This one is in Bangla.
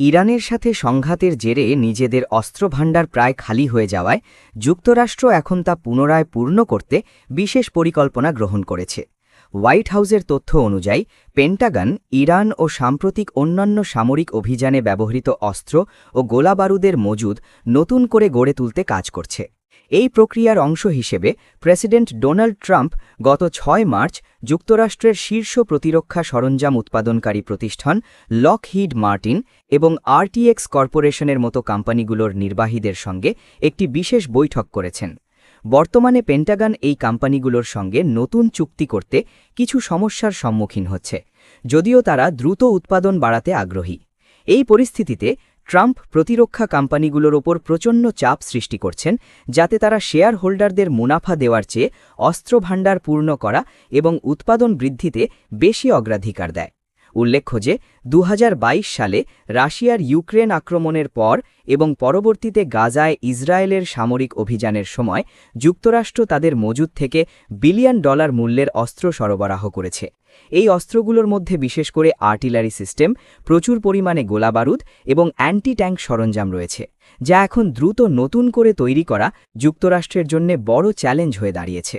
ইরানের সাথে সংঘাতের জেরে নিজেদের অস্ত্রভাণ্ডার প্রায় খালি হয়ে যাওয়ায় যুক্তরাষ্ট্র এখন তা পুনরায় পূর্ণ করতে বিশেষ পরিকল্পনা গ্রহণ করেছে। হোয়াইট হাউসের তথ্য অনুযায়ী পেন্টাগন ইরান ও সাম্প্রতিক অন্যান্য সামরিক অভিযানে ব্যবহৃত অস্ত্র ও গোলাবারুদের মজুদ নতুন করে গড়ে তুলতে কাজ করছে। এই প্রক্রিয়ার অংশ হিসেবে প্রেসিডেন্ট ডোনাল্ড ট্রাম্প গত ৬ মার্চ যুক্তরাষ্ট্রের শীর্ষ প্রতিরক্ষা সরঞ্জাম উৎপাদনকারী প্রতিষ্ঠান লকহিড মার্টিন এবং আরটিএক্স কর্পোরেশনের মতো কোম্পানিগুলোর নির্বাহীদের সঙ্গে একটি বিশেষ বৈঠক করেছেন। বর্তমানে পেন্টাগন এই কোম্পানিগুলোর সঙ্গে নতুন চুক্তি করতে কিছু সমস্যার সম্মুখীন হচ্ছে, যদিও তারা দ্রুত উৎপাদন বাড়াতে আগ্রহী। এই পরিস্থিতিতে ট্রাম্প প্রতিরক্ষা কোম্পানিগুলোর ওপর প্রচণ্ড চাপ সৃষ্টি করছেন, যাতে তারা শেয়ার হোল্ডারদের মুনাফা দেওয়ার চেয়ে অস্ত্রভাণ্ডার পূর্ণ করা এবং উৎপাদন বৃদ্ধিতে বেশি অগ্রাধিকার দেয়। উল্লেখ্য যে ২০২২ সালে রাশিয়ার ইউক্রেন আক্রমণের পর এবং পরবর্তীতে গাজায় ইসরায়েলের সামরিক অভিযানের সময় যুক্তরাষ্ট্র তাদের মজুদ থেকে বিলিয়ন ডলার মূল্যের অস্ত্র সরবরাহ করেছে। এই অস্ত্রগুলোর মধ্যে বিশেষ করে আর্টিলারি সিস্টেম, প্রচুর পরিমাণে গোলাবারুদ এবং অ্যান্টি ট্যাঙ্ক সরঞ্জাম রয়েছে, যা এখন দ্রুত নতুন করে তৈরি করা যুক্তরাষ্ট্রের জন্য বড় চ্যালেঞ্জ হয়ে দাঁড়িয়েছে।